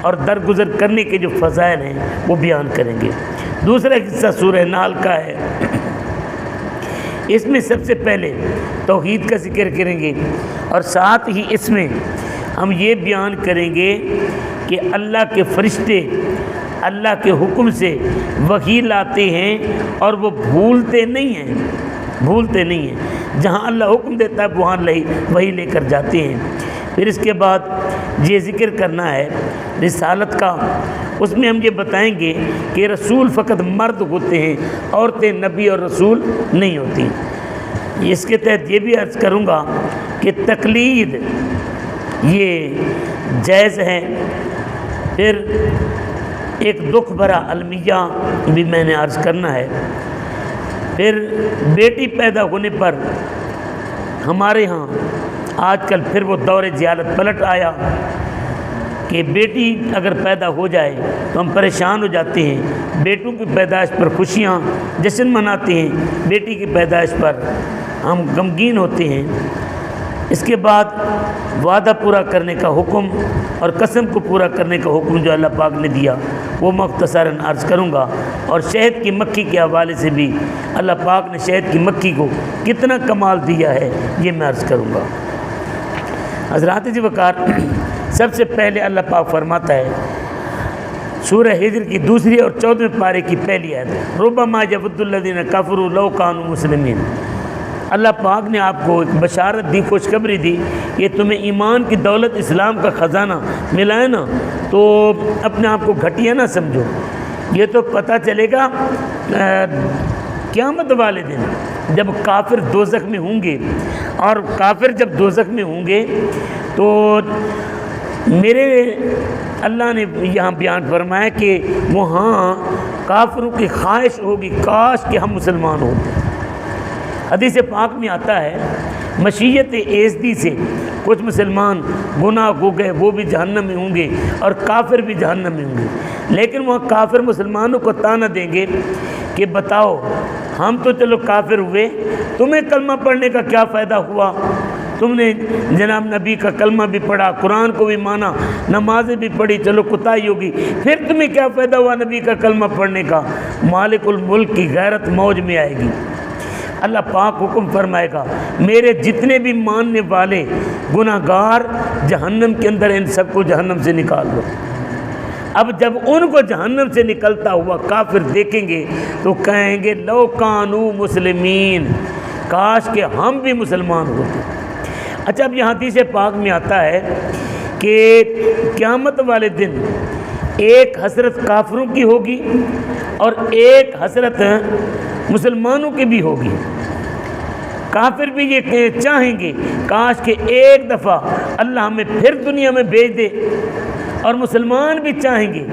اور درگزر کرنے کے جو فضائل ہیں وہ بیان کریں گے۔ دوسرا حصہ سورہ نحل کا ہے، اس میں سب سے پہلے توحید کا ذکر کریں گے، اور ساتھ ہی اس میں ہم یہ بیان کریں گے کہ اللہ کے فرشتے اللہ کے حکم سے وحی لاتے ہیں اور وہ بھولتے نہیں ہیں، جہاں اللہ حکم دیتا ہے وہاں وحی لے کر جاتے ہیں۔ پھر اس کے بعد یہ ذکر کرنا ہے رسالت کا، اس میں ہم یہ بتائیں گے کہ رسول فقط مرد ہوتے ہیں، عورتیں نبی اور رسول نہیں ہوتی۔ اس کے تحت یہ بھی عرض کروں گا کہ تقلید یہ جائز ہے۔ پھر ایک دکھ بھرا المیہ بھی میں نے عرض کرنا ہے۔ پھر بیٹی پیدا ہونے پر ہمارے ہاں آج کل پھر وہ دور جہالت پلٹ آیا کہ بیٹی اگر پیدا ہو جائے تو ہم پریشان ہو جاتے ہیں، بیٹوں کی پیدائش پر خوشیاں جشن مناتے ہیں، بیٹی کی پیدائش پر ہم غمگین ہوتے ہیں۔ اس کے بعد وعدہ پورا کرنے کا حکم اور قسم کو پورا کرنے کا حکم جو اللہ پاک نے دیا وہ مختصراً عرض کروں گا، اور شہد کی مکھی کے حوالے سے بھی اللہ پاک نے شہد کی مکھی کو کتنا کمال دیا ہے یہ میں عرض کروں گا۔ حضرات جی وقار، سب سے پہلے اللہ پاک فرماتا ہے سورہ ہجر کی 2 اور 14 پارے کی پہلی آیت، ربما یود الذین کفروا لو کانوا مسلمین۔ اللہ پاک نے آپ کو ایک بشارت دی، خوشخبری دی کہ تمہیں ایمان کی دولت اسلام کا خزانہ ملا ہے نا، تو اپنے آپ کو گھٹیا نہ سمجھو۔ یہ تو پتہ چلے گا قیامت والے دن جب کافر دوزخ میں ہوں گے، اور کافر جب دوزخ میں ہوں گے تو میرے اللہ نے یہاں بیان فرمایا کہ وہاں کافروں کی خواہش ہوگی کاش کہ ہم مسلمان ہوتے۔ حدیث پاک میں آتا ہے مشیت ایزدی سے کچھ مسلمان گناہ ہو گئے وہ بھی جہنم میں ہوں گے اور کافر بھی جہنم میں ہوں گے، لیکن وہاں کافر مسلمانوں کو طعنہ دیں گے کہ بتاؤ ہم تو چلو کافر ہوئے، تمہیں کلمہ پڑھنے کا کیا فائدہ ہوا؟ تم نے جناب نبی کا کلمہ بھی پڑھا، قرآن کو بھی مانا، نمازیں بھی پڑھی، چلو کوتاہی ہوگی، پھر تمہیں کیا فائدہ ہوا نبی کا کلمہ پڑھنے کا؟ مالک الملک کی غیرت موج میں آئے گی۔ اللہ پاک حکم فرمائے گا میرے جتنے بھی ماننے والے گناہ گار جہنم کے اندر، ان سب کو جہنم سے نکال دو۔ اب جب ان کو جہنم سے نکلتا ہوا کافر دیکھیں گے تو کہیں گے لو کانوا مسلمین، کاش کہ ہم بھی مسلمان ہوتے۔ اچھا، اب یہاں حدیث پاک میں آتا ہے کہ قیامت والے دن ایک حسرت کافروں کی ہوگی اور ایک حسرت مسلمانوں کی بھی ہوگی۔ کافر بھی یہ چاہیں گے کاش کہ ایک دفعہ اللہ ہمیں پھر دنیا میں بھیج دے، اور مسلمان بھی چاہیں گے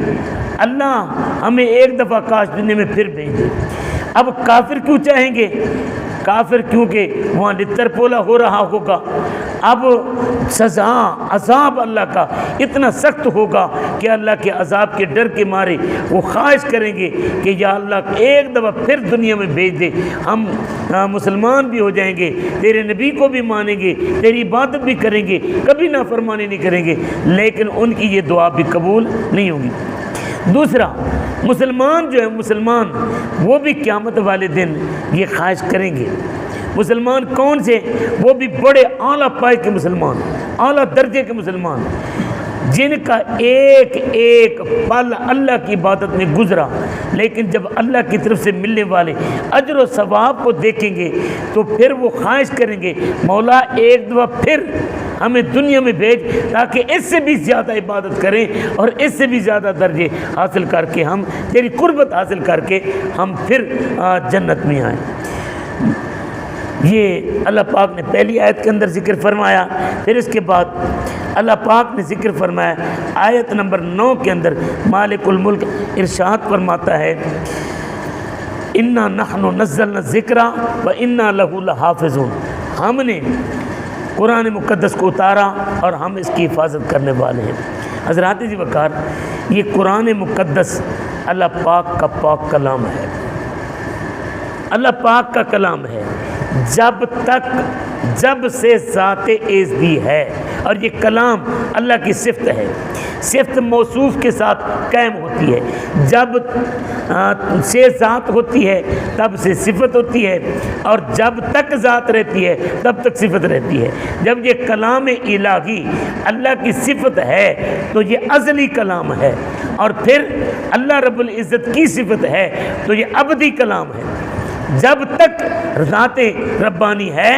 اللہ ہمیں ایک دفعہ کاش دنیا میں پھر بھیج دے۔ اب کافر کیوں چاہیں گے؟ کافر کیونکہ وہاں لتر پولا ہو رہا ہوگا، اب سزا عذاب اللہ کا اتنا سخت ہوگا کہ اللہ کے عذاب کے ڈر کے مارے وہ خواہش کریں گے کہ یا اللہ ایک دفعہ پھر دنیا میں بھیج دے، ہم مسلمان بھی ہو جائیں گے، تیرے نبی کو بھی مانیں گے، تیری عبادت بھی کریں گے، کبھی نافرمانی نہیں کریں گے۔ لیکن ان کی یہ دعا بھی قبول نہیں ہوگی۔ دوسرا، مسلمان جو ہے مسلمان وہ بھی قیامت والے دن یہ خواہش کریں گے۔ مسلمان کون سے؟ وہ بھی بڑے اعلیٰ پائے کے مسلمان، اعلیٰ درجے کے مسلمان، جن کا ایک ایک پل اللہ کی عبادت میں گزرا، لیکن جب اللہ کی طرف سے ملنے والے اجر و ثواب کو دیکھیں گے تو پھر وہ خواہش کریں گے مولا ایک دفعہ پھر ہمیں دنیا میں بھیج تاکہ اس سے بھی زیادہ عبادت کریں اور اس سے بھی زیادہ درجے حاصل کر کے ہم تیری قربت حاصل کر کے ہم پھر جنت میں آئیں۔ یہ اللہ پاک نے پہلی آیت کے اندر ذکر فرمایا۔ پھر اس کے بعد اللہ پاک نے ذکر فرمایا آیت نمبر 9 کے اندر مالک الملک ارشاد فرماتا ہے انا نحن نزلنا الذکر وانا لہ لحافظون، ہم نے قرآن مقدس کو اتارا اور ہم اس کی حفاظت کرنے والے ہیں۔ حضرات جی وقار، یہ قرآن مقدس اللہ پاک کا پاک کلام ہے، اللہ پاک کا کلام ہے، جب سے ذات ایزدی ہے، اور یہ کلام اللہ کی صفت ہے۔ صفت موصوف کے ساتھ قائم ہوتی ہے، جب سے ذات ہوتی ہے تب سے صفت ہوتی ہے، اور جب تک ذات رہتی ہے تب تک صفت رہتی ہے۔ جب یہ کلام الہی اللہ کی صفت ہے تو یہ ازلی کلام ہے، اور پھر اللہ رب العزت کی صفت ہے تو یہ ابدی کلام ہے۔ جب تک ذات ربانی ہے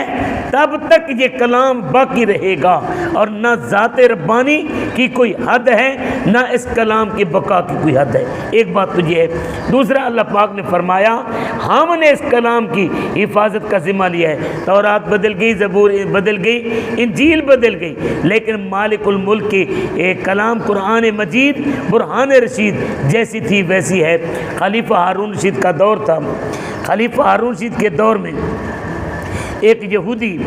تب تک یہ کلام باقی رہے گا، اور نہ ذات ربانی کی کوئی حد ہے نہ اس کلام کی بقا کی کوئی حد ہے۔ ایک بات تو یہ ہے۔ دوسرا، اللہ پاک نے فرمایا ہم نے اس کلام کی حفاظت کا ذمہ لیا ہے۔ تورات بدل گئی، زبور بدل گئی، انجیل بدل گئی، لیکن مالک الملک کی ایک کلام قرآن مجید برہان رشید جیسی تھی ویسی ہے۔ خلیفہ ہارون رشید کا دور تھا۔ خلیفہ ہارون رشید کے دور میں ایک یہودی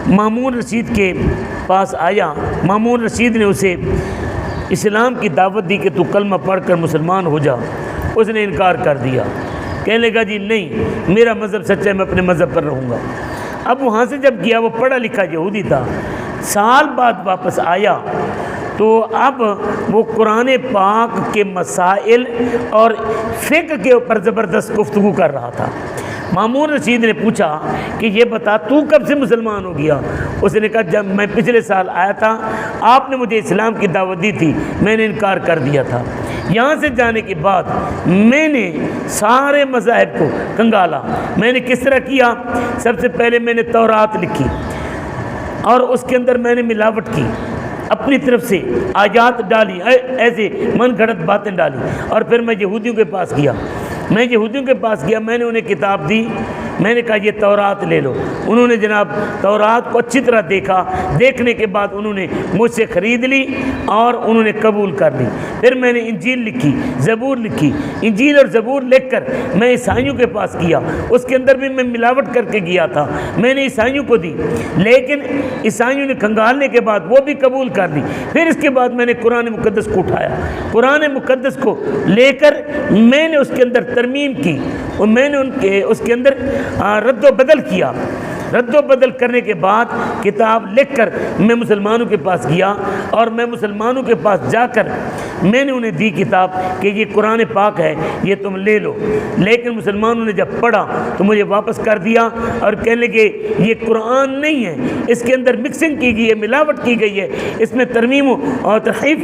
مامون رشید کے پاس آیا۔ مامون رشید نے اسے اسلام کی دعوت دی کہ تو کلمہ پڑھ کر مسلمان ہو جا۔ اس نے انکار کر دیا، کہنے لگا جی نہیں، میرا مذہب سچا ہے، میں اپنے مذہب پر رہوں گا۔ اب وہاں سے جب گیا، وہ پڑھا لکھا یہودی تھا، سال بعد واپس آیا تو اب وہ قرآن پاک کے مسائل اور فقہ کے اوپر زبردست گفتگو کر رہا تھا۔ مامون رشید نے پوچھا کہ یہ بتا تو کب سے مسلمان ہو گیا؟ اس نے کہا جب میں پچھلے سال آیا تھا، آپ نے مجھے اسلام کی دعوت دی تھی، میں نے انکار کر دیا تھا۔ یہاں سے جانے کے بعد میں نے سارے مذاہب کو کنگالا۔ میں نے کس طرح کیا؟ سب سے پہلے میں نے تورات لکھی، اور اس کے اندر میں نے ملاوٹ کی، اپنی طرف سے آیات ڈالی، ایسے من گھڑت باتیں ڈالی، اور پھر میں یہودیوں کے پاس گیا۔ میں نے انہیں کتاب دی، میں نے کہا یہ تورات لے لو۔ انہوں نے جناب تورات کو اچھی طرح دیکھا، دیکھنے کے بعد انہوں نے مجھ سے خرید لی اور انہوں نے قبول کر لی۔ پھر میں نے انجیل لکھی، زبور لکھی۔ انجیل اور زبور لکھ کر میں عیسائیوں کے پاس گیا، اس کے اندر بھی میں ملاوٹ کر کے گیا تھا، میں نے عیسائیوں کو دی، لیکن عیسائیوں نے کھنگالنے کے بعد وہ بھی قبول کر لی۔ پھر اس کے بعد میں نے قرآن مقدس کو اٹھایا، قرآن مقدس کو لے کر میں نے اس کے اندر ترمیم کی، اور میں نے اس کے اندر رد و بدل کیا۔ رد و بدل کرنے کے بعد کتاب لکھ کر میں مسلمانوں کے پاس گیا، اور میں مسلمانوں کے پاس جا کر میں نے انہیں دی کتاب کہ یہ قرآن پاک ہے، یہ تم لے لو۔ لیکن مسلمانوں نے جب پڑھا تو مجھے واپس کر دیا اور کہنے لگے یہ قرآن نہیں ہے، اس کے اندر مکسنگ کی گئی ہے، ملاوٹ کی گئی ہے، اس میں ترمیم اور تحریف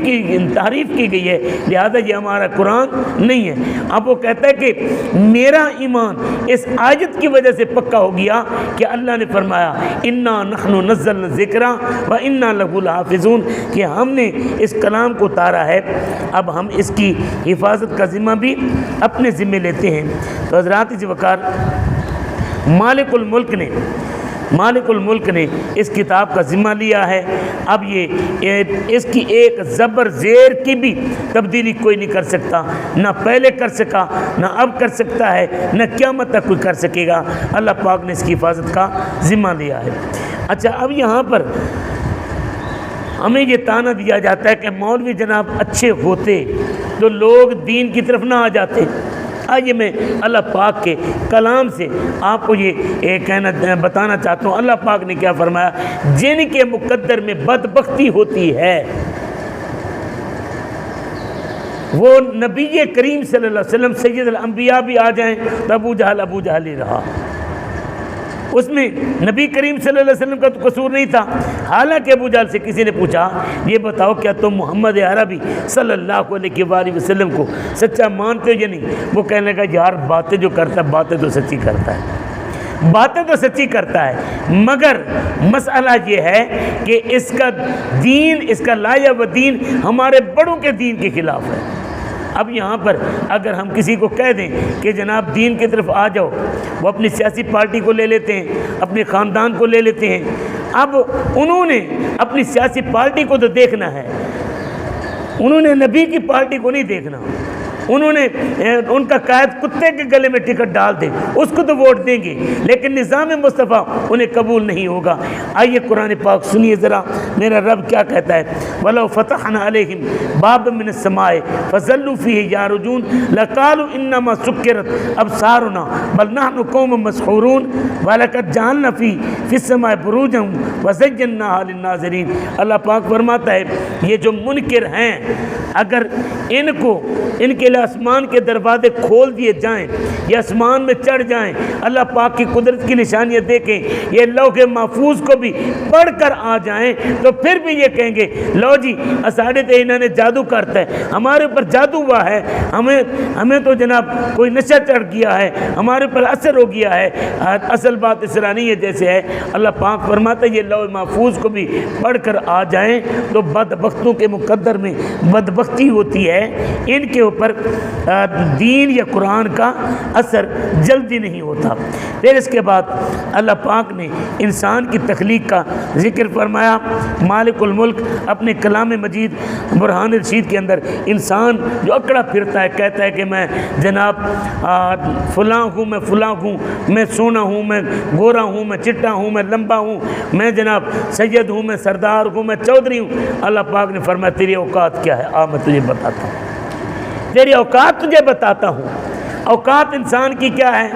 کی گئی ہے، لہذا یہ ہمارا قرآن نہیں ہے۔ اب وہ کہتا ہے کہ میرا ایمان اس آیت کی وجہ سے پکا ہو گیا کہ اللہ نے فرمایا انا نحن نزلنا الذکر و انا لہ لحافظون، کہ ہم نے اس کلام کو اتارا ہے، اب ہم اس کی حفاظت کا ذمہ بھی اپنے ذمہ لیتے ہیں۔ تو حضرات اس وقار مالک الملک نے اس کتاب کا ذمہ لیا ہے۔ اب یہ اس کی ایک زبر زیر کی بھی تبدیلی کوئی نہیں کر سکتا، نہ پہلے کر سکا، نہ اب کر سکتا ہے، نہ قیامت تک کوئی کر سکے گا۔ اللہ پاک نے اس کی حفاظت کا ذمہ لیا ہے۔ اچھا، اب یہاں پر ہمیں یہ طعنہ دیا جاتا ہے کہ مولوی جناب اچھے ہوتے تو لوگ دین کی طرف نہ آ جاتے۔ آئیے میں اللہ پاک کے کلام سے آپ کو یہ بتانا چاہتا ہوں، اللہ پاک نے کیا فرمایا۔ جن کے مقدر میں بدبختی ہوتی ہے وہ نبی کریم صلی اللہ علیہ وسلم سید الانبیاء بھی آ جائیں تو ابو جہل ہی رہا، اس میں نبی کریم صلی اللہ علیہ وسلم کا تو قصور نہیں تھا۔ حالانکہ ابو جہل سے کسی نے پوچھا یہ بتاؤ کیا تم محمد عربی صلی اللہ علیہ وآلہ وسلم کو سچا مانتے ہو یا نہیں؟ وہ کہنے لگا یار باتیں جو کرتا ہے باتیں تو سچی کرتا ہے، مگر مسئلہ یہ ہے کہ اس کا دین، اس کا لایا و دین ہمارے بڑوں کے دین کے خلاف ہے۔ اب یہاں پر اگر ہم کسی کو کہہ دیں کہ جناب دین کی طرف آ جاؤ، وہ اپنی سیاسی پارٹی کو لے لیتے ہیں، اپنے خاندان کو لے لیتے ہیں۔ اب انہوں نے اپنی سیاسی پارٹی کو تو دیکھنا ہے، انہوں نے نبی کی پارٹی کو نہیں دیکھنا۔ انہوں نے ان کا قائد کتے کے گلے میں ٹکٹ ڈال دے اس کو تو ووٹ دیں گے، لیکن نظام مصطفیٰ انہیں قبول نہیں ہوگا۔ آئیے قرآن پاک سنیے ذرا میرا رب کیا کہتا ہے، وَلَوْ فَتَحْنَا عَلَيْهِمْ بَابًا مِّنَ السَّمَاءِ فَظَلُّوا فِيهِ يَعْرُجُونَ لَقَالُوا إِنَّمَا سُكِّرَتْ أَبْصَارُنَا بَلْ نَحْنُ قَوْمٌ مَّسْحُورُونَ وَلَقَدْ جَعَلْنَا فِي السَّمَاءِ بُرُوجًا وَزَيَّنَّاهَا لِلنَّاظِرِينَ۔ اللہ پاک فرماتا ہے یہ جو منکر ہیں اگر ان کے لیے آسمان کے دروازے کھول دیے جائیں یا آسمان میں چڑھ جائیں، اللہ پاک کی قدرت کی نشانیاں دیکھیں، یہ لوح محفوظ کو بھی پڑھ کر آ جائیں تو پھر بھی یہ کہیں گے لو جی اساڑے تے انہوں نے جادو کرتا ہے، ہمارے اوپر جادو ہوا ہے، ہمیں تو جناب کوئی نشہ چڑھ گیا ہے، ہمارے اوپر اثر ہو گیا ہے۔ اصل بات اس طرح نہیں ہے جیسے ہے، اللہ پاک فرماتا ہے یہ لوح محفوظ کو بھی پڑھ کر آ جائیں تو بدبختوں کے مقدر میں بدبختی ہوتی ہے، ان کے اوپر دین یا قرآن کا اثر جلدی نہیں ہوتا۔ پھر اس کے بعد اللہ پاک نے انسان کی تخلیق کا ذکر فرمایا۔ مالک الملک اپنے کلام مجید برہان رشید کے اندر انسان جو اکڑا پھرتا ہے کہتا ہے کہ میں جناب فلاں ہوں، میں فلاں ہوں، میں سونا ہوں، میں گورا ہوں، میں چٹا ہوں، میں لمبا ہوں، میں جناب سید ہوں، میں سردار ہوں، میں چودھری ہوں۔ اللہ پاک نے فرمایا تیری اوقات کیا ہے، آ میں تجھے بتاتا ہوں، تیری اوقات تجھے بتاتا ہوں۔ اوقات انسان کی کیا ہے؟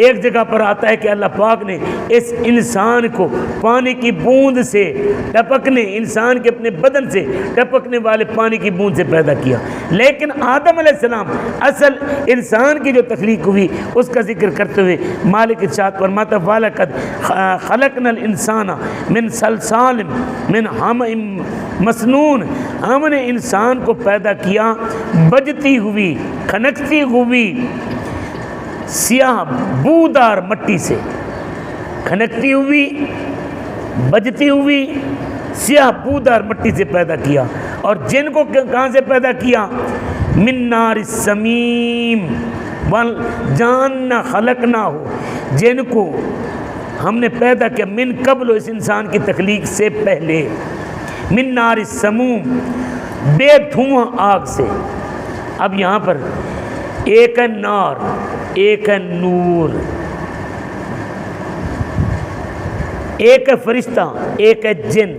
ایک جگہ پر آتا ہے کہ اللہ پاک نے اس انسان کو پانی کی بوند سے ٹپکنے، انسان کے اپنے بدن سے ٹپکنے والے پانی کی بوند سے پیدا کیا، لیکن آدم علیہ السلام اصل انسان کی جو تخلیق ہوئی اس کا ذکر کرتے ہوئے مالک ارشاد فرماتا وَلَقَدْ خَلَقْنَا الْإِنسَانَ مِنْ صَلْصَالٍ مِنْ حَمَإٍ مَسْنُونٍ۔ ہم نے انسان کو پیدا کیا بجتی ہوئی، کھنکتی ہوئی، سیاہ بودار مٹی سے، کھنکتی ہوئی، بجتی ہوئی، سیاہ بودار مٹی سے پیدا کیا۔ اور جن کو کہاں سے پیدا کیا؟ من نار السمیم جاننا خلقنا ہو، جن کو ہم نے پیدا کیا من قبل، اس انسان کی تخلیق سے پہلے، من نار السموم بے دھواں آگ سے۔ اب یہاں پر ایک ہے نار، ایک ہے نور، ایک ہے فرشتہ، ایک ہے جن۔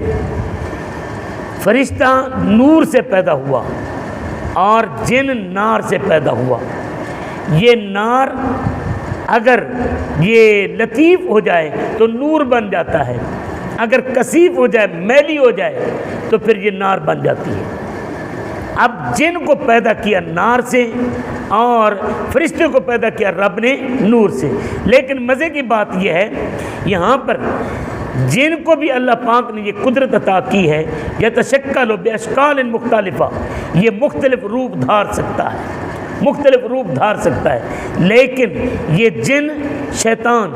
فرشتہ نور سے پیدا ہوا اور جن نار سے پیدا ہوا۔ یہ نار اگر یہ لطیف ہو جائے تو نور بن جاتا ہے، اگر کثیف ہو جائے، میلی ہو جائے تو پھر یہ نار بن جاتی ہے۔ اب جن کو پیدا کیا نار سے اور فرشتے کو پیدا کیا رب نے نور سے، لیکن مزے کی بات یہ ہے یہاں پر جن کو بھی اللہ پاک نے یہ قدرت عطا کی ہے یتشکل باشکال مختلفہ، یہ مختلف روپ دھار سکتا ہے، مختلف روپ دھار سکتا ہے، لیکن یہ جن شیطان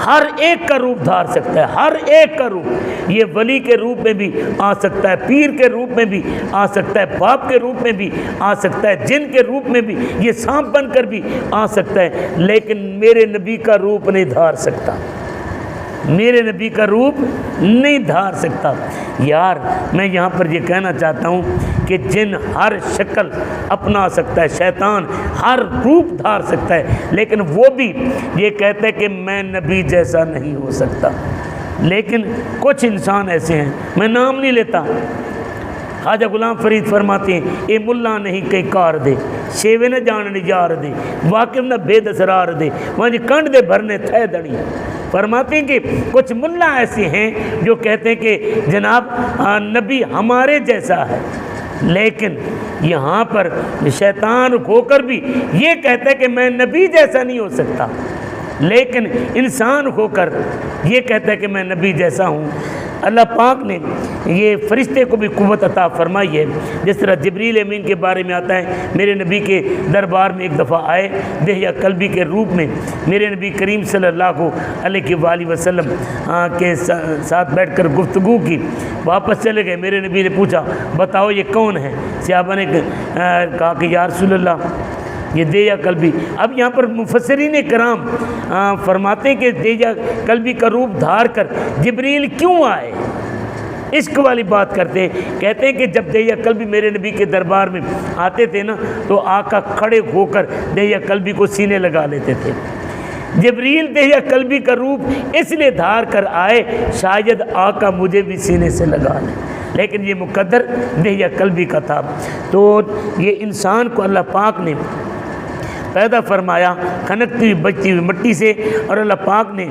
ہر ایک کا روپ دھار سکتا ہے، ہر ایک کا روپ۔ یہ ولی کے روپ میں بھی آ سکتا ہے، پیر کے روپ میں بھی آ سکتا ہے، باپ کے روپ میں بھی آ سکتا ہے، جن کے روپ میں بھی یہ سانپ بن کر بھی آ سکتا ہے، لیکن میرے نبی کا روپ نہیں دھار سکتا، میرے نبی کا روپ نہیں دھار سکتا۔ یار میں یہاں پر یہ کہنا چاہتا ہوں کہ جن ہر شکل اپنا سکتا ہے، شیطان ہر روپ دھار سکتا ہے، لیکن وہ بھی یہ کہتا ہے کہ میں نبی جیسا نہیں ہو سکتا۔ لیکن کچھ انسان ایسے ہیں، میں نام نہیں لیتا، خواجہ غلام فرید فرماتے ہیں اے ملا نہیں کئی کار دے، شیوے نہ جاننے یار دے، واقف نہ بید اسرار دے، وہاں جی کنڈ دے بھرنے تھے دڑی۔ فرماتے ہیں کہ کچھ ملا ایسے ہیں جو کہتے ہیں کہ جناب نبی ہمارے جیسا ہے، لیکن یہاں پر شیطان ہو کر بھی یہ کہتا ہے کہ میں نبی جیسا نہیں ہو سکتا، لیکن انسان ہو کر یہ کہتا ہے کہ میں نبی جیسا ہوں۔ اللہ پاک نے یہ فرشتے کو بھی قوت عطا فرمائی ہے، جس طرح جبریل امین کے بارے میں آتا ہے میرے نبی کے دربار میں ایک دفعہ آئے دہیا قلبی کے روپ میں، میرے نبی کریم صلی اللہ علیہ وآلہ وسلم کے ساتھ بیٹھ کر گفتگو کی، واپس چلے گئے۔ میرے نبی نے پوچھا بتاؤ یہ کون ہے؟ صحابہ نے کہا کہ یا رسول اللہ یہ دہیا قلبی۔ اب یہاں پر مفسرین کرام فرماتے ہیں کہ دہیا قلبی کا روپ دھار کر جبریل کیوں آئے؟ عشق والی بات کرتے ہیں. کہتے ہیں کہ جب دہیہ قلبی میرے نبی کے دربار میں آتے تھے نا تو آقا کھڑے ہو کر دہیہ قلبی کو سینے لگا لیتے تھے. جبریل دہیہ قلبی کا روپ اس لیے دھار کر آئے شاید آقا مجھے بھی سینے سے لگا لیں، لیکن یہ مقدر دہیہ قلبی کا تھا. تو یہ انسان کو اللہ پاک نے پیدا فرمایا کھنکتی ہوئی بجتی ہوئی مٹی سے، اور اللہ پاک نے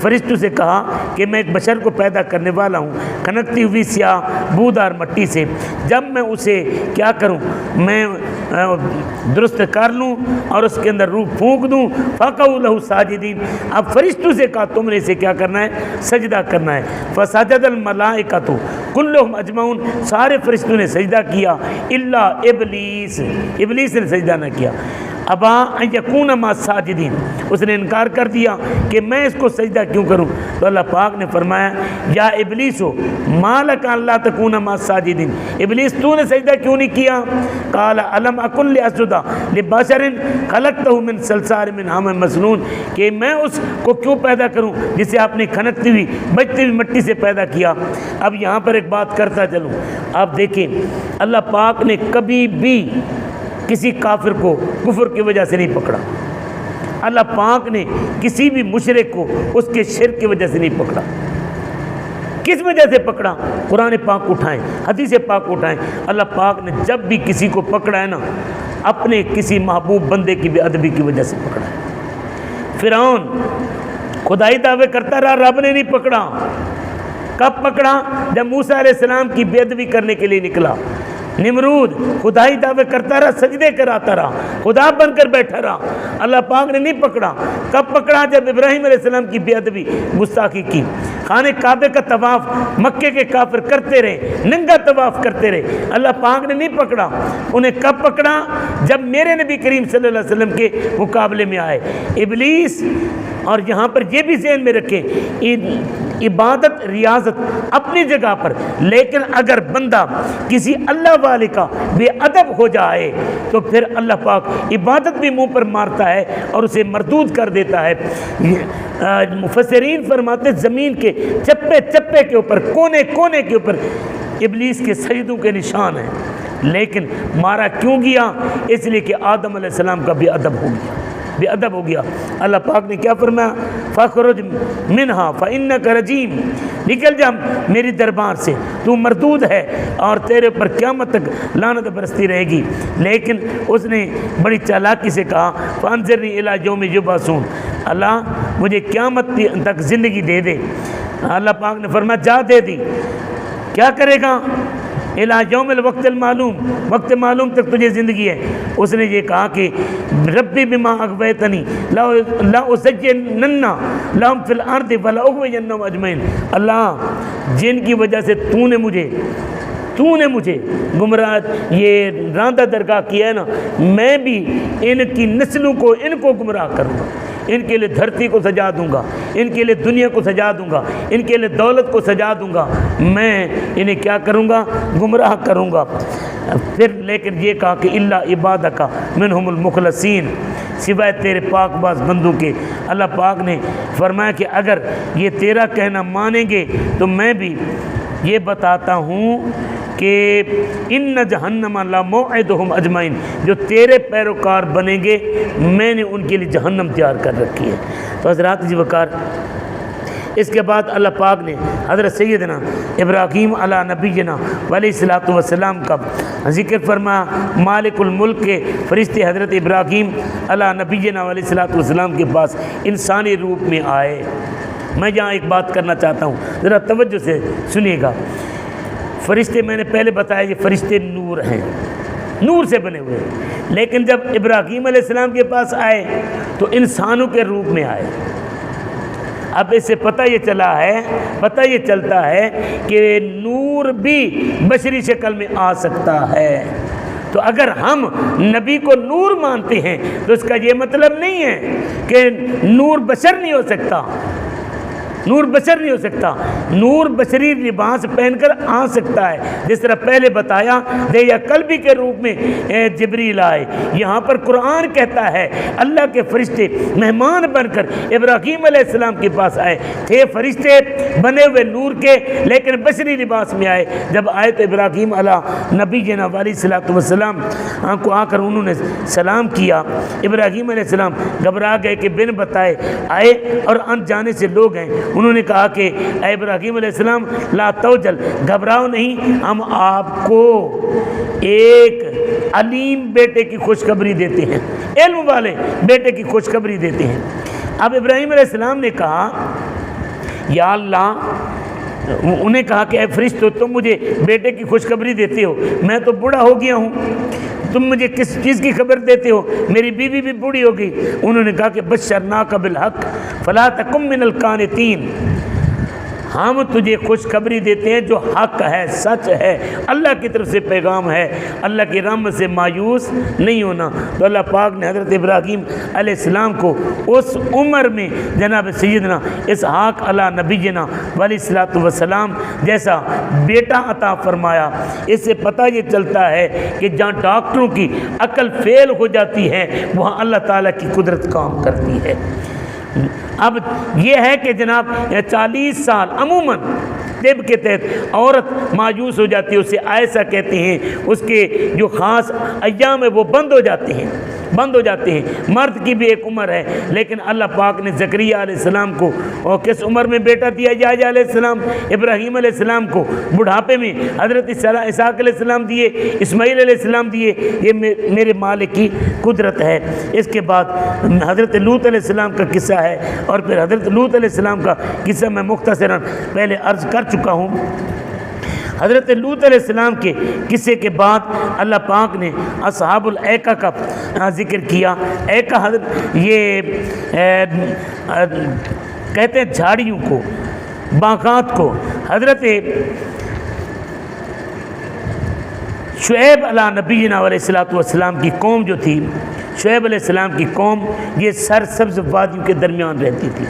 فرشتوں سے کہا کہ میں ایک بشر کو پیدا کرنے والا ہوں کھنکتی ہوئی سیاہ بودار مٹی سے. جب میں اسے کیا کروں، میں درست کر لوں اور اس کے اندر روح پھونک دوں، فقعوا لہ ساجدین. اب فرشتوں سے کہا تم نے اسے کیا کرنا ہے، سجدہ کرنا ہے. فسجد الملائکۃ کلہم اجمعون، سارے فرشتوں نے سجدہ کیا الا ابلیس، ابلیس نے سجدہ نہ کیا. ابا ان یکون مع الساجدین، اس نے انکار کر دیا کہ میں اس کو سجدہ کیوں کروں. تو اللہ پاک نے فرمایا یا ابلیس ما لک الا تکون مع الساجدین، ابلیس تو نے سجدہ کیوں نہیں کیا. قال الم اکن لاسجد لبشر خلقته من صلصال من حمأ مسنون، کہ میں اس کو کیوں پیدا کروں جسے آپ نے کھنکتی ہوئی بجتی ہوئی مٹی سے پیدا کیا. اب یہاں پر ایک بات کرتا چلوں، آپ دیکھیں اللہ پاک نے کبھی بھی کسی کافر کو کفر کی وجہ سے نہیں پکڑا. اللہ پاک نے کسی بھی مشرک کو اس کے شرک کی وجہ سے نہیں پکڑا. کس وجہ سے پکڑا؟ قرآن پاک اٹھائیں، حدیث پاک اٹھائیں. اللہ پاک نے جب بھی کسی کو پکڑا ہے نا اپنے کسی محبوب بندے کی بے ادبی کی وجہ سے پکڑا ہے. فرعون خدائی دعوے کرتا رہا، رب نے نہیں پکڑا. کب پکڑا؟ جب موسیٰ علیہ السلام کی بے ادبی کرنے کے لیے نکلا. نمرود خدائی دعوے کرتا رہا، سجدے کراتا رہا، خدا بن کر بیٹھا رہا، اللہ پاک نے نہیں پکڑا. کب پکڑا؟ جب ابراہیم علیہ السلام کی بے ادبی گستاخی کی. خانہ کعبے کا طواف مکے کے کافر کرتے رہے، ننگا طواف کرتے رہے، اللہ پاک نے نہیں پکڑا. انہیں کب پکڑا؟ جب میرے نبی کریم صلی اللہ علیہ وسلم کے مقابلے میں آئے. ابلیس، اور یہاں پر یہ بھی ذہن میں رکھیں عبادت ریاضت اپنی جگہ پر، لیکن اگر بندہ کسی اللہ والے کا بے ادب ہو جائے تو پھر اللہ پاک عبادت بھی منہ پر مارتا ہے اور اسے مردود کر دیتا ہے. مفسرین فرماتے زمین کے چپے چپے کے اوپر، کونے کونے کے اوپر ابلیس کے سجدوں کے نشان ہیں، لیکن مارا کیوں گیا؟ اس لیے کہ آدم علیہ السلام کا بے ادب ہو گیا، بے ادب ہو گیا. اللہ پاک نے کیا فرمایا؟ فَخْرُجْ مِنْهَا فَإِنَّكَ رَجِيمٌ، نکل جا میری دربار سے، تو مردود ہے اور تیرے پر قیامت تک لعنت برستی رہے گی. لیکن اس نے بڑی چالاکی سے کہا فَأَنظِرْنِي إِلَىٰ يَوْمِ يُبْعَثُونَ، اللہ مجھے قیامت تک زندگی دے دے. اللہ پاک نے فرمایا جا دے دی. کیا کرے گا؟ اِلَىٰ یوم الوقت المعلوم، وقت معلوم تک تجھے زندگی ہے. اس نے یہ کہا کہ ربی بما اغویتنی لأزینن لہم فی الارض ولأغوینہم اجمعین، اللہ جن کی وجہ سے تو نے مجھے گمراہ یہ راندہ درگاہ کیا ہے نا، میں بھی ان کی نسلوں کو ان کو گمراہ کروں گا. ان کے لیے دھرتی کو سجا دوں گا، ان کے لیے دنیا کو سجا دوں گا، ان کے لیے دولت کو سجا دوں گا. میں انہیں کیا کروں گا؟ گمراہ کروں گا. پھر لیکن یہ کہا کہ الا عبادک منہم المخلصین، سوائے تیرے پاک باز بندوں کے. اللہ پاک نے فرمایا کہ اگر یہ تیرا کہنا مانیں گے تو میں بھی یہ بتاتا ہوں کہ ان جہنم لموعدہم اجمعین، جو تیرے پیروکار بنیں گے میں نے ان کے لیے جہنم تیار کر رکھی ہے. تو حضرات جی وقار، اس کے بعد اللہ پاک نے حضرت سیدنا ابراہیم علیہ نبینا علیہ الصلوۃ والسلام کا ذکر فرمایا. مالک الملک کے فرشتے حضرت ابراہیم علیہ نبینا علیہ الصلوۃ والسلام کے پاس انسانی روپ میں آئے. میں یہاں ایک بات کرنا چاہتا ہوں، ذرا توجہ سے سنیے گا. فرشتے میں نے پہلے بتایا یہ فرشتے نور ہیں، نور سے بنے ہوئے، لیکن جب ابراہیم علیہ السلام کے پاس آئے تو انسانوں کے روپ میں آئے. اب اس سے پتہ یہ چلتا ہے کہ نور بھی بشری شکل میں آ سکتا ہے. تو اگر ہم نبی کو نور مانتے ہیں تو اس کا یہ مطلب نہیں ہے کہ نور بشر نہیں ہو سکتا. نور بشر نہیں ہو سکتا، نور بشری لباس پہن کر آ سکتا ہے، جس طرح پہلے بتایا دے یا قلبی کے روپ میں جبریل آئے۔ یہاں پر قرآن کہتا ہے اللہ کے فرشتے مہمان بن کر ابراہیم علیہ السلام کے پاس آئے تھے، فرشتے بنے ہوئے نور کے لیکن بشری لباس میں آئے۔ جب آئے تو ابراہیم علیہ نبی جناب علیہ الصلوۃ والسلام کو آ کر انہوں نے سلام کیا۔ ابراہیم علیہ السلام گھبرا گئے کہ بن بتائے آئے اور ان جانے سے لوگ ہیں۔ انہوں نے کہا کہ اے ابراہیم علیہ السلام لا توجل، گھبراؤ نہیں، ہم آپ کو ایک علیم بیٹے کی خوشخبری دیتے ہیں، علم والے بیٹے کی خوشخبری دیتے ہیں۔ اب ابراہیم علیہ السلام نے کہا یا اللہ، انہیں کہا کہ اے فرشتو تم مجھے بیٹے کی خوشخبری دیتے ہو، میں تو بوڑھا ہو گیا ہوں، تم مجھے کس چیز کی خبر دیتے ہو؟ میری بیوی بھی بوڑھی ہو گئی۔ انہوں نے کہا کہ بشرناک بالحق فلا تکن من القانتین، ہم تجھے خوشخبری دیتے ہیں جو حق ہے، سچ ہے، اللہ کی طرف سے پیغام ہے، اللہ کی رحمت سے مایوس نہیں ہونا۔ تو اللہ پاک نے حضرت ابراہیم علیہ السلام کو اس عمر میں جناب سیدنا اسحاق علیہ نبی جنا علیہ الصلوۃ والسلام جیسا بیٹا عطا فرمایا۔ اس سے پتہ یہ چلتا ہے کہ جہاں ڈاکٹروں کی عقل فیل ہو جاتی ہے وہاں اللہ تعالیٰ کی قدرت کام کرتی ہے۔ اب یہ ہے کہ جناب 40 سال عموماً طب کے تحت عورت مایوس ہو جاتی ہے، اسے آئسہ کہتے ہیں، اس کے جو خاص ایام ہے وہ بند ہو جاتے ہیں۔ مرد کی بھی ایک عمر ہے، لیکن اللہ پاک نے زکریا علیہ السلام کو اور کس عمر میں بیٹا دیا، یحییٰ علیہ السلام، ابراہیم علیہ السلام کو بڑھاپے میں حضرت اسحاق علیہ السلام دیے، اسماعیل علیہ السلام دیے۔ یہ میرے مالک کی قدرت ہے۔ اس کے بعد حضرت لوط علیہ السلام کا قصہ ہے، اور پھر حضرت لوط علیہ السلام کا قصہ میں مختصراً پہلے عرض کر چکا ہوں۔ حضرت لوط علیہ السلام کے قصے کے بعد اللہ پاک نے اصحاب الایکہ کا ذکر کیا۔ ایکہ حضرت یہ کہتے ہیں جھاڑیوں کو، باغات کو۔ حضرت شعیب علیہ نبینا علیہ الصلوۃ والسلام کی قوم جو تھی، شعیب علیہ السلام کی قوم یہ سرسبز وادیوں کے درمیان رہتی تھی،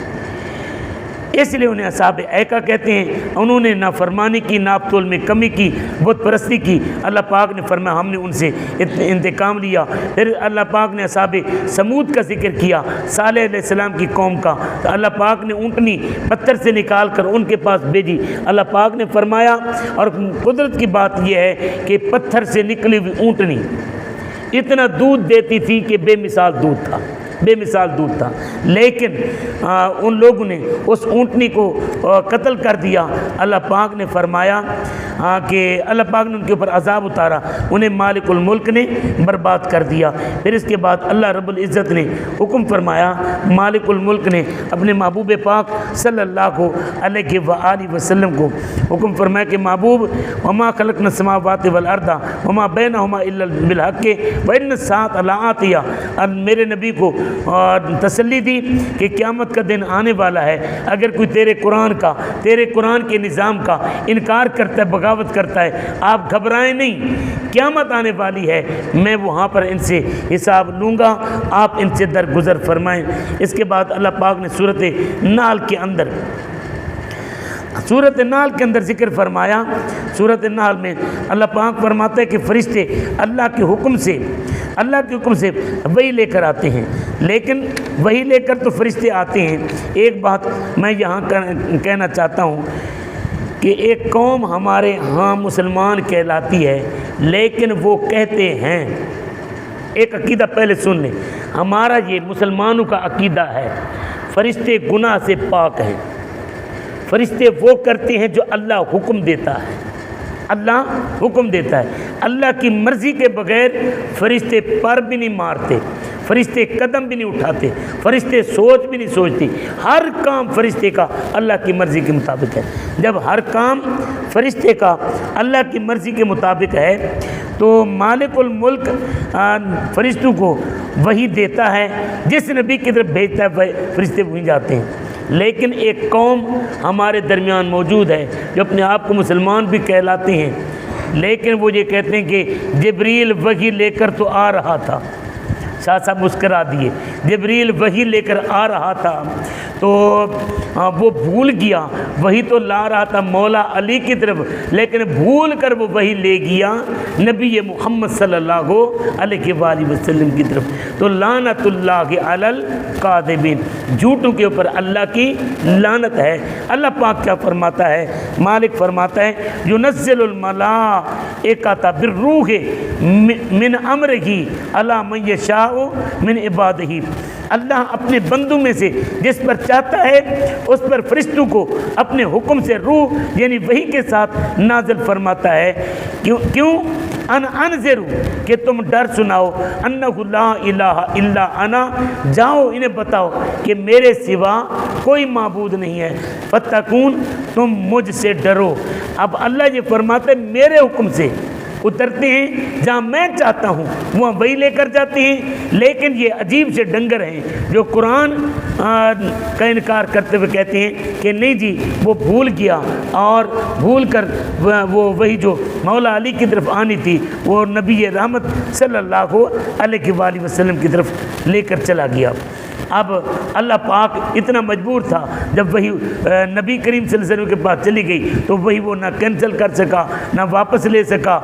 اس لیے انہیں اصحاب ایکہ کہتے ہیں۔ انہوں نے نافرمانی کی، ناپ تول میں کمی کی، بت پرستی کی۔ اللہ پاک نے فرمایا ہم نے ان سے انتقام لیا۔ پھر اللہ پاک نے اصحاب سمود کا ذکر کیا، صالح علیہ السلام کی قوم کا۔ تو اللہ پاک نے اونٹنی پتھر سے نکال کر ان کے پاس بھیجی۔ اللہ پاک نے فرمایا، اور قدرت کی بات یہ ہے کہ پتھر سے نکلی ہوئی اونٹنی اتنا دودھ دیتی تھی کہ بے مثال دودھ تھا، لیکن ان لوگوں نے اس اونٹنی کو قتل کر دیا۔ اللہ پاک نے فرمایا کہ اللہ پاک نے ان کے اوپر عذاب اتارا، انہیں مالک الملک نے برباد کر دیا۔ پھر اس کے بعد اللہ رب العزت نے حکم فرمایا، مالک الملک نے اپنے محبوب پاک صلی اللہ علیہ وآلہ وسلم کو حکم فرمایا کہ محبوب وما خلقنا السماوات والارض وما بینہما الا بالحق وان الساعۃ لآتیہ۔ میرے نبی کو اور تسلی دی کہ قیامت کا دن آنے والا ہے، اگر کوئی تیرے قرآن کے نظام کا انکار کرتا ہے، بغاوت کرتا ہے، آپ گھبرائیں نہیں، قیامت آنے والی ہے، میں وہاں پر ان سے حساب لوں گا، آپ ان سے درگزر فرمائیں۔ اس کے بعد اللہ پاک نے سورۃ نحل کے اندر ذکر فرمایا۔ سورۃ نحل میں اللہ پاک فرماتا ہے کہ فرشتے اللہ کے حکم سے وہی لے کر آتے ہیں، لیکن وہی لے کر تو فرشتے آتے ہیں۔ ایک بات میں یہاں کہنا چاہتا ہوں کہ ایک قوم ہمارے ہاں مسلمان کہلاتی ہے، لیکن وہ کہتے ہیں، ایک عقیدہ پہلے سن لیں، ہمارا یہ مسلمانوں کا عقیدہ ہے فرشتے گناہ سے پاک ہیں، فرشتے وہ کرتے ہیں جو اللہ حکم دیتا ہے، اللہ کی مرضی کے بغیر فرشتے پر بھی نہیں مارتے، فرشتے قدم بھی نہیں اٹھاتے، فرشتے سوچ بھی نہیں سوچتے، ہر کام فرشتے کا اللہ کی مرضی کے مطابق ہے۔ جب ہر کام فرشتے کا اللہ کی مرضی کے مطابق ہے تو مالک الملک فرشتوں کو وہی دیتا ہے، جس نبی کی طرف بھیجتا ہے فرشتے وہیں جاتے ہیں۔ لیکن ایک قوم ہمارے درمیان موجود ہے جو اپنے آپ کو مسلمان بھی کہلاتے ہیں، لیکن وہ یہ کہتے ہیں کہ جبریل وحی لے کر تو آ رہا تھا، شاہ صاحب مسکرا دیے، جبریل وحی لے کر آ رہا تھا تو وہ بھول گیا، وہی تو لا رہا تھا مولا علی کی طرف، لیکن بھول کر وہ وہی لے گیا نبی محمد صلی اللہ علیہ وآلہ وسلم کی طرف۔ تو لعنت اللہ علی الکاذبین، جھوٹوں کے اوپر اللہ کی لعنت ہے۔ اللہ پاک کیا فرماتا ہے؟ مالک فرماتا ہے ینزل الملائکۃ بالروح من امرہ علی من یشاء من عبادہ، اللہ اپنے بندوں میں سے جس پر چاہتا ہے اس پر فرشتوں کو اپنے حکم سے روح یعنی وحی کے ساتھ نازل فرماتا ہے۔ کیوں؟ انذروا، کہ تم ڈر سناؤ، انہ لا الہ الا انا، جاؤ انہیں بتاؤ کہ میرے سوا کوئی معبود نہیں ہے، فتقون، تم مجھ سے ڈرو۔ اب اللہ یہ فرماتے ہیں میرے حکم سے اترتے ہیں، جہاں میں چاہتا ہوں وہاں وہی لے کر جاتے ہیں، لیکن یہ عجیب سے ڈنگر ہیں جو قرآن کا انکار کرتے ہوئے کہتے ہیں کہ نہیں جی وہ بھول گیا، اور بھول کر وہ وہی جو مولا علی کی طرف آنی تھی وہ نبی رحمت صلی اللہ علیہ وآلہ وسلم کی طرف لے کر چلا گیا۔ اب اللہ پاک اتنا مجبور تھا، جب وہی نبی کریم صلی اللہ علیہ وسلم کے پاس چلی گئی تو وہی وہ نہ کینسل کر سکا نہ واپس لے سکا۔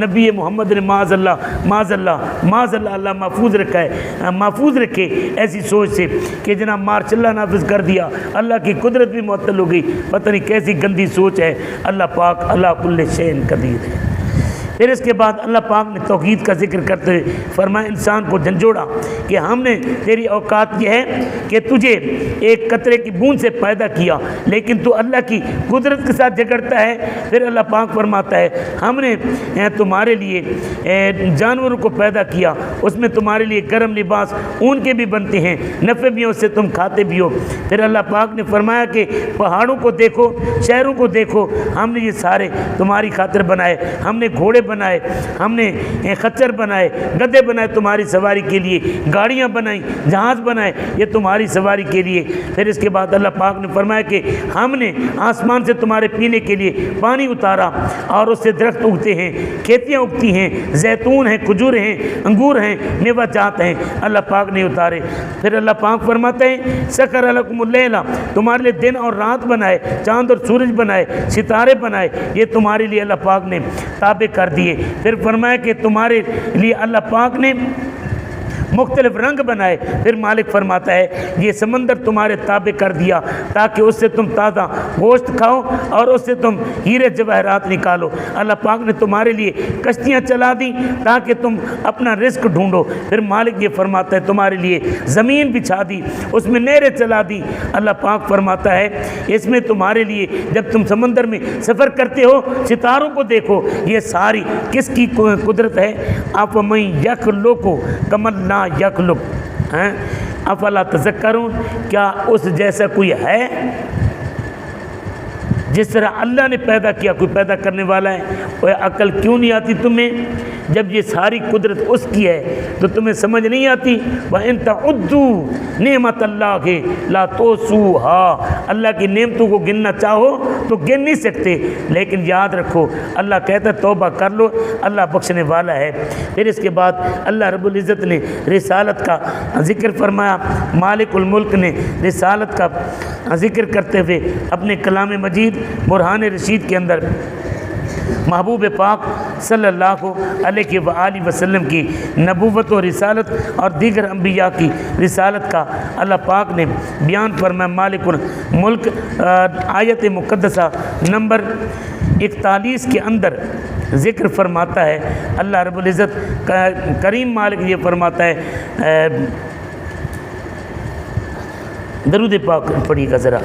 نبی محمد نے معاذ اللہ اللہ محفوظ رکھا ہے، محفوظ رکھے ایسی سوچ سے کہ جناب مارچ اللہ نافذ کر دیا، اللہ کی قدرت بھی معطل ہو گئی۔ پتہ نہیں کیسی گندی سوچ ہے۔ اللہ پاک اللہ کل شیء قدیر ہے۔ پھر اس کے بعد اللہ پاک نے توحید کا ذکر کرتے ہوئے فرمایا انسان کو جھنجھوڑا کہ ہم نے تیری اوقات یہ ہے کہ تجھے ایک قطرے کی بوند سے پیدا کیا، لیکن تو اللہ کی قدرت کے ساتھ جھگڑتا ہے۔ پھر اللہ پاک فرماتا ہے ہم نے تمہارے لیے جانوروں کو پیدا کیا، اس میں تمہارے لیے گرم لباس اون کے بھی بنتے ہیں، نفع بھی اس سے تم کھاتے بھی ہو۔ پھر اللہ پاک نے فرمایا کہ پہاڑوں کو دیکھو، شہروں کو دیکھو، ہم نے یہ سارے تمہاری خاطر بنائے، ہم نے گھوڑے بنائے، ہم نے خچر بنائے، گدھے بنائے تمہاری سواری کے لیے، گاڑیاں بنائیں، جہاز بنائے، یہ تمہاری سواری کے لیے۔ پھر اس کے بعد اللہ پاک نے فرمایا کہ ہم نے آسمان سے تمہارے پینے کے لیے پانی اتارا اور اس سے درخت اگتے ہیں، کھیتیاں اگتی ہیں، زیتون ہیں، کھجور ہیں، انگور ہیں، میوہ جات ہیں، اللہ پاک نے اتارے۔ پھر اللہ پاک فرماتے ہیں سخر لکم اللیل، تمہارے لیے دن اور رات بنائے، چاند اور سورج بنائے، ستارے بنائے، یہ تمہارے لیے اللہ پاک نے تابع کر دیے۔ پھر فرمایا کہ تمہارے لیے اللہ پاک نے مختلف رنگ بنائے۔ پھر مالک فرماتا ہے یہ سمندر تمہارے تابع کر دیا تاکہ اس سے تم تازہ گوشت کھاؤ اور اس سے تم ہیرے جواہرات نکالو۔ اللہ پاک نے تمہارے لیے کشتیاں چلا دیں تاکہ تم اپنا رزق ڈھونڈو۔ پھر مالک یہ فرماتا ہے تمہارے لیے زمین بچھا دی، اس میں نہریں چلا دی۔ اللہ پاک فرماتا ہے اس میں تمہارے لیے جب تم سمندر میں سفر کرتے ہو ستاروں کو دیکھو، یہ ساری کس کی قدرت ہے؟ افمن یخلق کمن لا یخلق، افلا تذکرون، کیا اس جیسا کوئی ہے؟ جس طرح اللہ نے پیدا کیا کوئی پیدا کرنے والا ہے؟ وہ عقل کیوں نہیں آتی تمہیں؟ جب یہ ساری قدرت اس کی ہے تو تمہیں سمجھ نہیں آتی؟ وَإِن تَعُدُّوا نِعْمَتَ اللَّهِ لَا تُحْصُوهَا، اللہ کی نعمتوں کو گننا چاہو تو گن نہیں سکتے، لیکن یاد رکھو اللہ کہتا ہے توبہ کر لو، اللہ بخشنے والا ہے۔ پھر اس کے بعد اللہ رب العزت نے رسالت کا ذکر فرمایا، مالک الملک نے رسالت کا ذکر کرتے ہوئے اپنے کلام مجید برہان رشید کے اندر محبوب پاک صلی اللہ علیہ وآلہ وسلم کی نبوت و رسالت اور دیگر انبیاء کی رسالت کا اللہ پاک نے بیان فرمایا۔ مالک الملک آیت مقدسہ نمبر 41 کے اندر ذکر فرماتا ہے، اللہ رب العزت کریم مالک یہ فرماتا ہے، درود پاک پڑھی گا ذرا،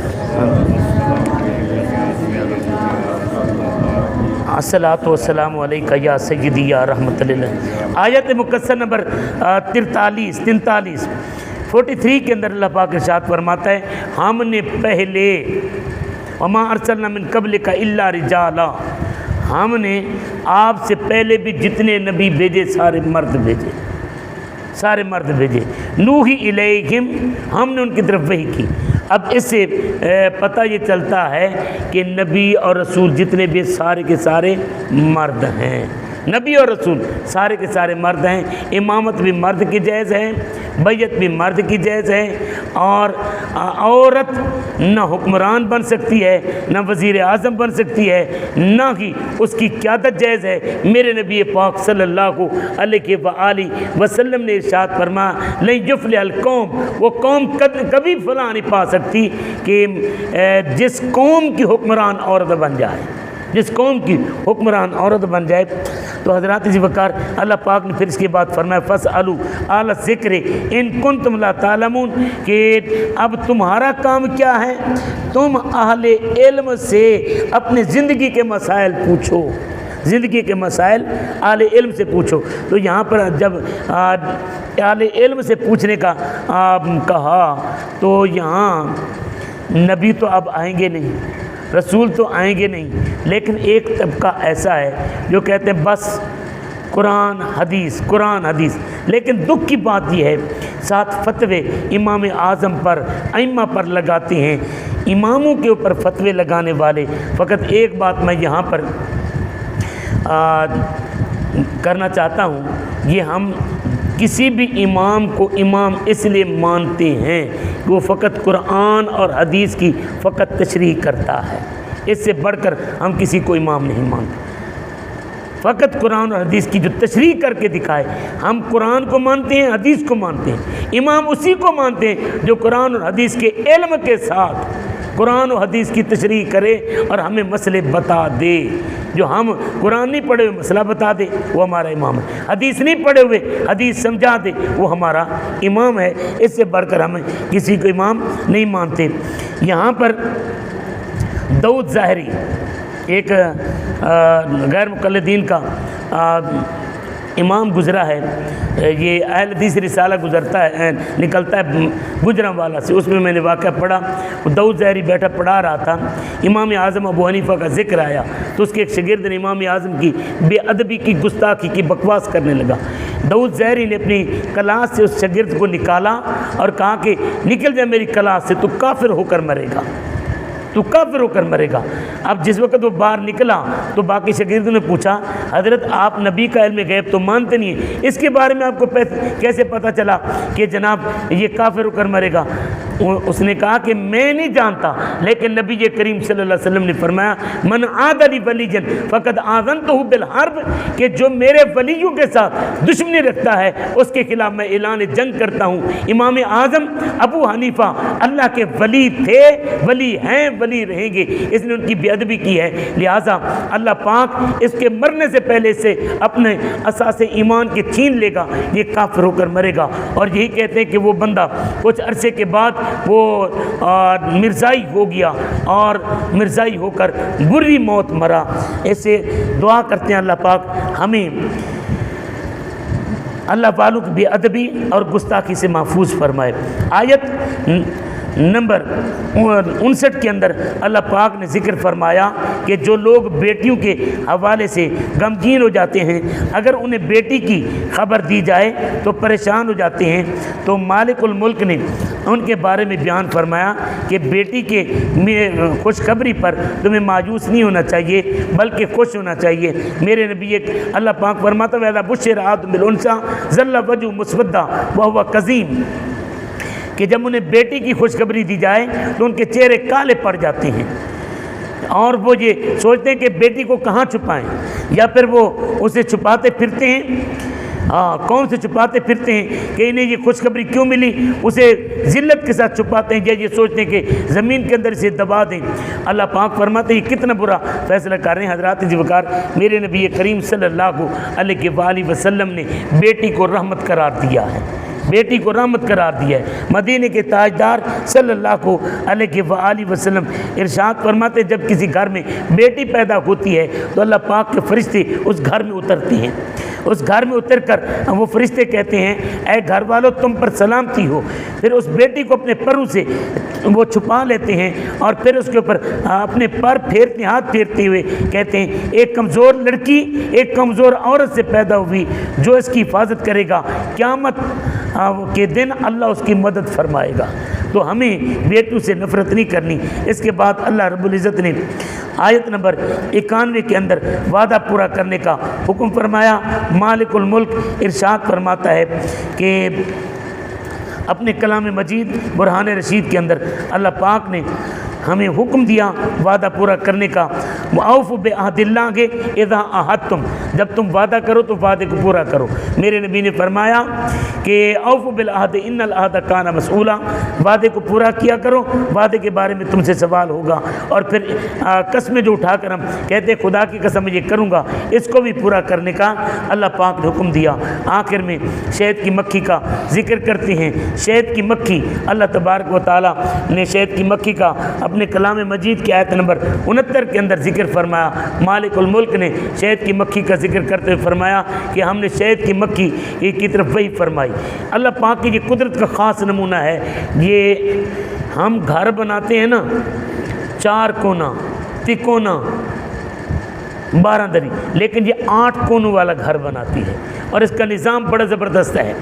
الصلاۃ والسلام علیکہ یا سیدی یا رحمت اللہ۔ آیت مقدسہ نمبر 43 43 کے اندر اللہ پاک ارشاد فرماتا ہے ہم نے پہلے وما ارسلنا من قبلک الا رجالا، ہم نے آپ سے پہلے بھی جتنے نبی بھیجے سارے مرد بھیجے، نوحی الیہم، ہم نے ان کی طرف وحی کی۔ اب اس سے پتہ یہ چلتا ہے کہ نبی اور رسول جتنے بھی سارے کے سارے مرد ہیں، نبی اور رسول سارے کے سارے مرد ہیں، امامت بھی مرد کی جائز ہے، بیعت بھی مرد کی جائز ہے، اور عورت نہ حکمران بن سکتی ہے، نہ وزیر اعظم بن سکتی ہے، نہ ہی اس کی قیادت جائز ہے۔ میرے نبی پاک صلی اللہ علیہ وآلہ وسلم نے ارشاد فرمایا لن یفلح القوم، وہ قوم کبھی فلاح نہیں پا سکتی کہ جس قوم کی حکمران عورت بن جائے، جس قوم کی حکمران عورت بن جائے۔ تو حضرات ذی وقار اللہ پاک نے پھر اس کے بعد فرمایا فاسألوا اہل الذکر ان کنتم لا تعلمون، کہ اب تمہارا کام کیا ہے، تم اہل علم سے اپنے زندگی کے مسائل پوچھو، زندگی کے مسائل اہل علم سے پوچھو۔ تو یہاں پر جب اہل علم سے پوچھنے کا کہا تو یہاں نبی تو اب آئیں گے نہیں، رسول تو آئیں گے نہیں، لیکن ایک طبقہ ایسا ہے جو کہتے ہیں بس قرآن حدیث قرآن حدیث۔ لیکن دکھ کی بات یہ ہے ساتھ فتوے امام اعظم پر ائمہ پر لگاتے ہیں۔ اماموں کے اوپر فتوے لگانے والے، فقط ایک بات میں یہاں پر کرنا چاہتا ہوں، یہ ہم کسی بھی امام کو امام اس لیے مانتے ہیں کہ وہ فقط قرآن اور حدیث کی فقط تشریح کرتا ہے، اس سے بڑھ کر ہم کسی کو امام نہیں مانتے۔ فقط قرآن اور حدیث کی جو تشریح کر کے دکھائے، ہم قرآن کو مانتے ہیں، حدیث کو مانتے ہیں۔ امام اسی کو مانتے ہیں جو قرآن اور حدیث کے علم کے ساتھ قرآن و حدیث کی تشریح کرے اور ہمیں مسئلے بتا دے۔ جو ہم قرآن نہیں پڑھے ہوئے مسئلہ بتا دے وہ ہمارا امام ہے، حدیث نہیں پڑھے ہوئے حدیث سمجھا دے وہ ہمارا امام ہے، اس سے بڑھ کر ہمیں کسی کو امام نہیں مانتے۔ یہاں پر داؤد ظاہری ایک غیر مقلدین کا امام گزرا ہے، یہ اہل حدیث رسالہ گزرتا ہے نکلتا ہے گجرانوالہ سے، اس میں میں نے واقعہ پڑھا، داؤد ظاہری بیٹھا پڑھا رہا تھا، امام اعظم ابو حنیفہ کا ذکر آیا تو اس کے ایک شاگرد نے امام اعظم کی بے ادبی کی، گستاخی کی، بکواس کرنے لگا۔ داؤد ظاہری نے اپنی کلاس سے اس شاگرد کو نکالا اور کہا کہ نکل جائے میری کلاس سے، تو کافر ہو کر مرے گا، تو کافر ہو کر مرے گا۔ اب جس وقت وہ باہر نکلا تو باقی شاگردوں نے پوچھا حضرت آپ نبی کا علم غیب تو مانتے نہیں ہیں، اس کے بارے میں آپ کو کیسے پتہ چلا کہ جناب یہ کافر ہو کر مرے گا؟ اس نے کہا کہ میں نہیں جانتا، لیکن نبی کریم صلی اللہ علیہ وسلم نے فرمایا من عاد لی ولیًا فقد آذنتہ بالحرب، کہ جو میرے ولیوں کے ساتھ دشمنی رکھتا ہے اس کے خلاف میں اعلان جنگ کرتا ہوں۔ امام اعظم ابو حنیفہ اللہ کے ولی تھے، ولی ہیں، ولی رہیں گے، اس نے ان کی بے ادبی کی ہے، لہٰذا اللہ پاک اس کے مرنے سے پہلے سے اپنے اساس ایمان کے چھین لے گا، یہ کافر ہو کر مرے گا۔ اور یہی کہتے ہیں کہ وہ بندہ کچھ عرصے کے بعد وہ مرزائی ہو گیا اور مرزائی ہو کر بری موت مرا۔ ایسے دعا کرتے ہیں اللہ پاک ہمیں اللہ والوں کی بے ادبی اور گستاخی سے محفوظ فرمائے۔ آیت نمبر 59 کے اندر اللہ پاک نے ذکر فرمایا کہ جو لوگ بیٹیوں کے حوالے سے غمگین ہو جاتے ہیں، اگر انہیں بیٹی کی خبر دی جائے تو پریشان ہو جاتے ہیں، تو مالک الملک نے ان کے بارے میں بیان فرمایا کہ بیٹی کے خوشخبری پر تمہیں مایوس نہیں ہونا چاہیے بلکہ خوش ہونا چاہیے۔ میرے نبی اللہ پاک فرماتا ہے وَإِذَا بُشِّرَ أَحَدُهُم بِالْأُنثىٰ ظَلَّ وَجْهُهُ مُسْوَدًّا وَهُوَ كَظِيمٌ، کہ جب انہیں بیٹی کی خوشخبری دی جائے تو ان کے چہرے کالے پڑ جاتے ہیں اور وہ یہ سوچتے ہیں کہ بیٹی کو کہاں چھپائیں، یا پھر وہ اسے چھپاتے پھرتے ہیں، کون سے چھپاتے پھرتے ہیں کہ انہیں یہ خوشخبری کیوں ملی، اسے ذلت کے ساتھ چھپاتے ہیں، یا یہ سوچتے ہیں کہ زمین کے اندر اسے دبا دیں۔ اللہ پاک فرماتے ہیں یہ کتنا برا فیصلہ کر رہے ہیں۔ حضرات وقار میرے نبی کریم صلی اللہ علیہ وآلہ وسلم نے بیٹی کو رحمت قرار دیا ہے، بیٹی کو رحمت قرار دیا ہے۔ مدینے کے تاجدار صلی اللہ علیہ وآلہ وسلم ارشاد فرماتے جب کسی گھر میں بیٹی پیدا ہوتی ہے تو اللہ پاک کے فرشتے اس گھر میں اترتے ہیں، اس گھر میں اتر کر وہ فرشتے کہتے ہیں اے گھر والوں تم پر سلامتی ہو، پھر اس بیٹی کو اپنے پروں سے وہ چھپا لیتے ہیں اور پھر اس کے اوپر اپنے پر پھیرتے، ہاتھ پھیرتے ہوئے کہتے ہیں ایک کمزور لڑکی ایک کمزور عورت سے پیدا ہوئی، جو اس کی حفاظت کرے گا قیامت کے دن اللہ اس کی مدد فرمائے گا۔ تو ہمیں بیٹوں سے نفرت نہیں کرنی۔ اس کے بعد اللہ رب العزت نے آیت نمبر 91 کے اندر وعدہ پورا کرنے کا حکم فرمایا۔ مالک الملک ارشاد فرماتا ہے کہ اپنے کلام مجید برہان رشید کے اندر اللہ پاک نے ہمیں حکم دیا وعدہ پورا کرنے کا۔ وَأَوْفُوا بِعَهْدِ اللَّهِ اِذَا عَاهَدتُّمْ، جب تم وعدہ کرو تو وعدے کو پورا کرو۔ میرے نبی نے فرمایا کہ اوفوا بالعہد ان العہد کان مسئولا، وعدے کو پورا کیا کرو، وعدے کے بارے میں تم سے سوال ہوگا۔ اور پھر قسمیں جو اٹھا کر ہم کہتے ہیں خدا کی قسم یہ کروں گا، اس کو بھی پورا کرنے کا اللہ پاک نے حکم دیا۔ آخر میں شہد کی مکھی کا ذکر کرتے ہیں۔ شہد کی مکھی، اللہ تبارک و تعالیٰ نے شہد کی مکھی کا اپنے کلام مجید کی آیت نمبر 69 کے اندر ذکر فرمایا۔ مالک الملک نے شہد کی مکھی کا ذکر کرتے ہوئے فرمایا کہ ہم نے شہد کی مکھی کی طرف وحی فرمائی۔ اللہ پاک کی یہ قدرت کا خاص نمونہ ہے۔ یہ ہم گھر بناتے ہیں نا، 4 کونا، تکونا، 12 دری، لیکن یہ 8 کونوں والا گھر بناتی ہے، اور اس کا نظام بڑا زبردست ہے۔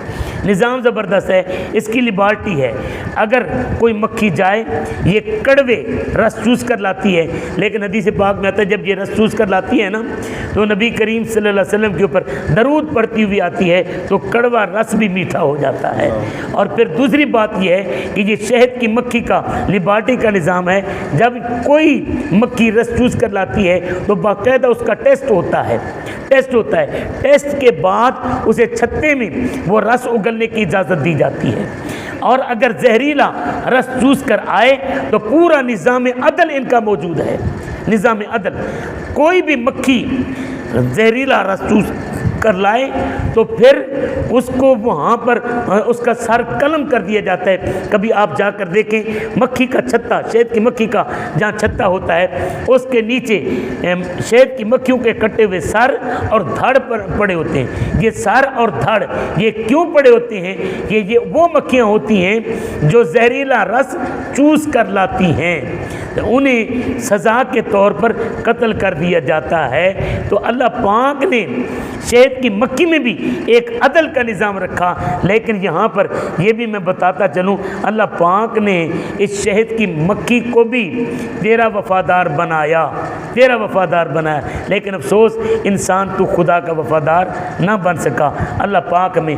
نظام زبردست ہے، اس کی لیبارٹی ہے۔ اگر کوئی مکھی جائے یہ کڑوے رس چوس کر لاتی ہے، لیکن حدیث پاک میں آتا ہے جب یہ رس چوس کر لاتی ہے نا تو نبی کریم صلی اللہ علیہ وسلم کے اوپر درود پڑھتی ہوئی آتی ہے تو کڑوا رس بھی میٹھا ہو جاتا ہے۔ اور پھر دوسری بات یہ ہے کہ یہ شہد کی مکھی کا لیبارٹی کا نظام ہے۔ جب کوئی مکھی رس چوس کر لاتی ہے تو باقاعدہ اس کا ٹیسٹ ہوتا ہے، ٹیسٹ کے بعد اسے چھتے میں وہ رس اگلنے کی اجازت دی جاتی ہے۔ اور اگر زہریلا رس چوس کر آئے تو پورا نظام عدل ان کا موجود ہے۔ نظام عدل، کوئی بھی مکھی زہریلا رس چوس کر لائے تو پھر اس کو وہاں پر اس کا سر قلم کر دیا جاتا ہے۔ کبھی آپ جا کر دیکھیں مکھی کا چھتا، شہد کی مکھی کا جہاں چھتا ہوتا ہے اس کے نیچے شہد کی مکھیوں کے کٹے ہوئے سر اور دھڑ پر پڑے ہوتے ہیں۔ یہ سر اور دھڑ یہ کیوں پڑے ہوتے ہیں؟ یہ وہ مکھیاں ہوتی ہیں جو زہریلا رس چوس کر لاتی ہیں، انہیں سزا کے طور پر قتل کر دیا جاتا ہے۔ تو اللہ پاک نے شہد کی مکھی میں بھی ایک عدل کا نظام رکھا، لیکن یہاں پر یہ بھی میں بتاتا چلوں اللہ پاک نے اس شہد کی مکھی کو بھی تیرا وفادار بنایا، لیکن افسوس انسان تو خدا کا وفادار نہ بن سکا۔ اللہ پاک میں